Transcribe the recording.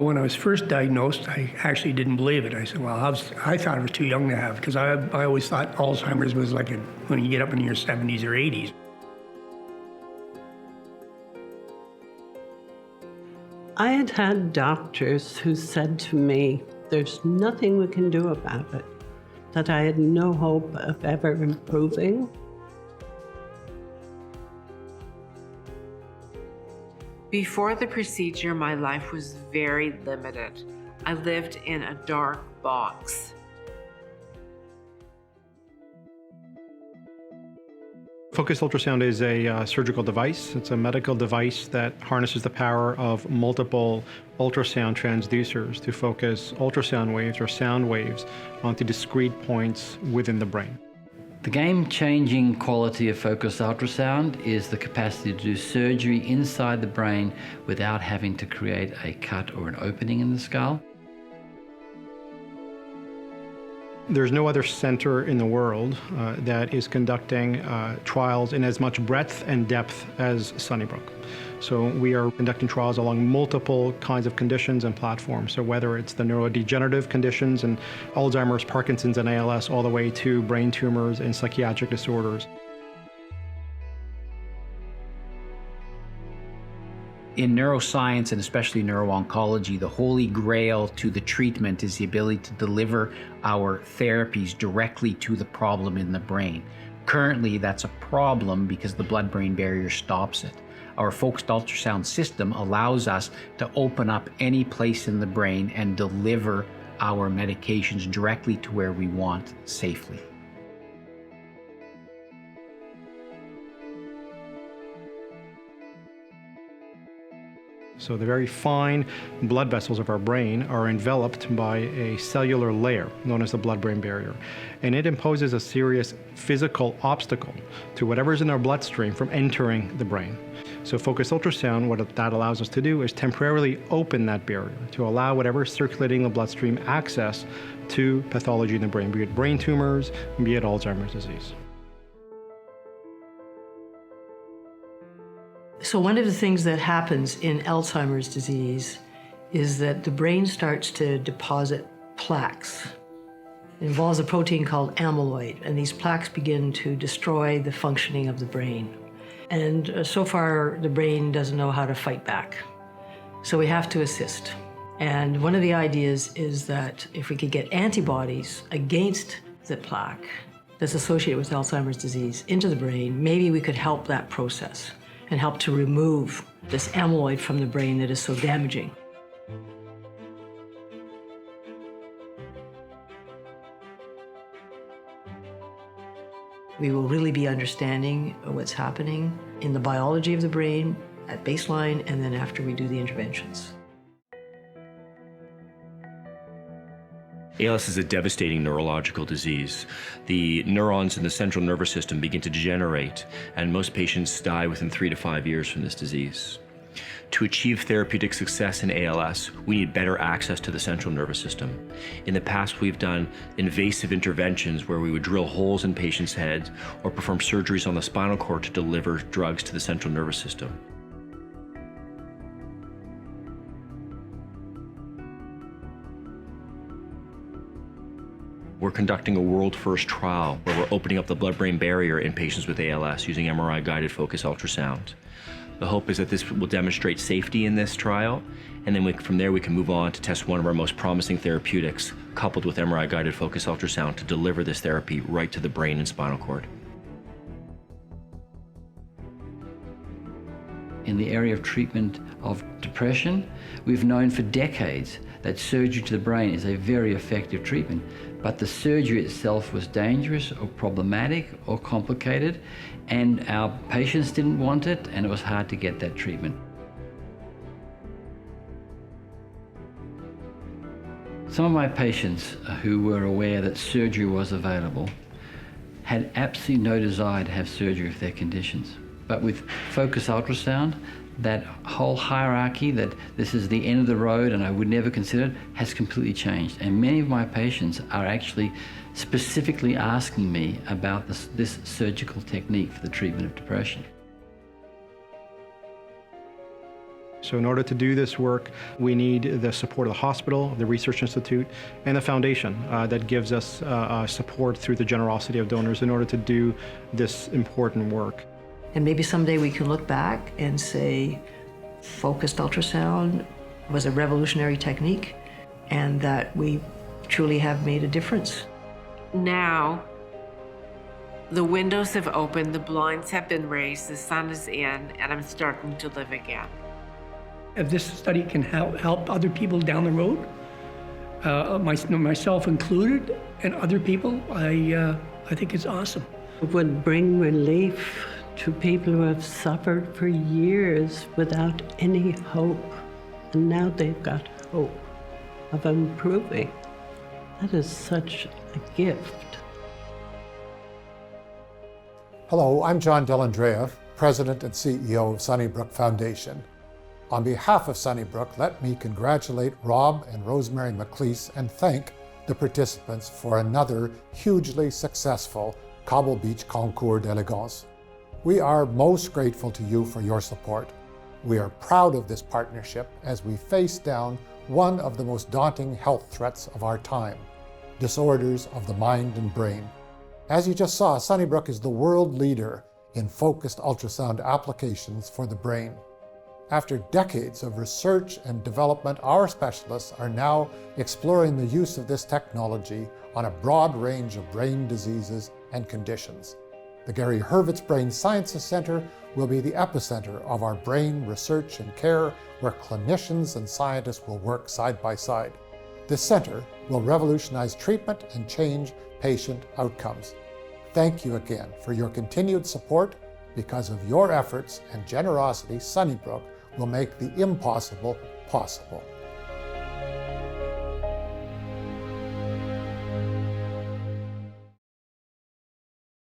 When I was first diagnosed, I actually didn't believe it. I said, well, I thought I was too young to have, because I always thought Alzheimer's was like when you get up in your 70s or 80s. I had had doctors who said to me, there's nothing we can do about it, that I had no hope of ever improving. Before the procedure, my life was very limited. I lived in a dark box. Focused ultrasound is a surgical device. It's a medical device that harnesses the power of multiple ultrasound transducers to focus ultrasound waves or sound waves onto discrete points within the brain. The game-changing quality of focused ultrasound is the capacity to do surgery inside the brain without having to create a cut or an opening in the skull. There's no other center in the world that is conducting trials in as much breadth and depth as Sunnybrook. So we are conducting trials along multiple kinds of conditions and platforms. So whether it's the neurodegenerative conditions and Alzheimer's, Parkinson's, and ALS, all the way to brain tumors and psychiatric disorders. In neuroscience and especially neuro-oncology, the holy grail to the treatment is the ability to deliver our therapies directly to the problem in the brain. Currently, that's a problem because the blood-brain barrier stops it. Our focused ultrasound system allows us to open up any place in the brain and deliver our medications directly to where we want safely. So the very fine blood vessels of our brain are enveloped by a cellular layer known as the blood-brain barrier. And it imposes a serious physical obstacle to whatever's in our bloodstream from entering the brain. So focused ultrasound, what that allows us to do is temporarily open that barrier to allow whatever's circulating in the bloodstream access to pathology in the brain, be it brain tumors, be it Alzheimer's disease. So one of the things that happens in Alzheimer's disease is that the brain starts to deposit plaques. It involves a protein called amyloid, and these plaques begin to destroy the functioning of the brain. And so far, the brain doesn't know how to fight back. So we have to assist. And one of the ideas is that if we could get antibodies against the plaque that's associated with Alzheimer's disease into the brain, maybe we could help that process and help to remove this amyloid from the brain that is so damaging. We will really be understanding what's happening in the biology of the brain at baseline and then after we do the interventions. ALS is a devastating neurological disease. The neurons in the central nervous system begin to degenerate, and most patients die within 3 to 5 years from this disease. To achieve therapeutic success in ALS, we need better access to the central nervous system. In the past, we've done invasive interventions where we would drill holes in patients' heads or perform surgeries on the spinal cord to deliver drugs to the central nervous system. We're conducting a world-first trial where we're opening up the blood-brain barrier in patients with ALS using MRI-guided focused ultrasound. The hope is that this will demonstrate safety in this trial, and then from there we can move on to test one of our most promising therapeutics coupled with MRI-guided focused ultrasound to deliver this therapy right to the brain and spinal cord. In the area of treatment of depression, we've known for decades that surgery to the brain is a very effective treatment, but the surgery itself was dangerous or problematic or complicated, and our patients didn't want it, and it was hard to get that treatment. Some of my patients who were aware that surgery was available had absolutely no desire to have surgery for their conditions. But with focused ultrasound, that whole hierarchy that this is the end of the road and I would never consider it has completely changed. And many of my patients are actually specifically asking me about this surgical technique for the treatment of depression. So in order to do this work, we need the support of the hospital, the Research Institute, and the foundation that gives us support through the generosity of donors in order to do this important work. And maybe someday we can look back and say, focused ultrasound was a revolutionary technique and that we truly have made a difference. Now, the windows have opened, the blinds have been raised, the sun is in, and I'm starting to live again. If this study can help other people down the road, myself included, and other people, I think it's awesome. It would bring relief to people who have suffered for years without any hope. And now they've got hope of improving. That is such a gift. Hello, I'm John Delandrea, President and CEO of Sunnybrook Foundation. On behalf of Sunnybrook, let me congratulate Rob and Rosemary McLeese and thank the participants for another hugely successful Cobble Beach Concours d'Elegance. We are most grateful to you for your support. We are proud of this partnership as we face down one of the most daunting health threats of our time, disorders of the mind and brain. As you just saw, Sunnybrook is the world leader in focused ultrasound applications for the brain. After decades of research and development, our specialists are now exploring the use of this technology on a broad range of brain diseases and conditions. The Gary Hurwitz Brain Sciences Center will be the epicenter of our brain research and care, where clinicians and scientists will work side by side. This center will revolutionize treatment and change patient outcomes. Thank you again for your continued support. Because of your efforts and generosity, Sunnybrook will make the impossible possible.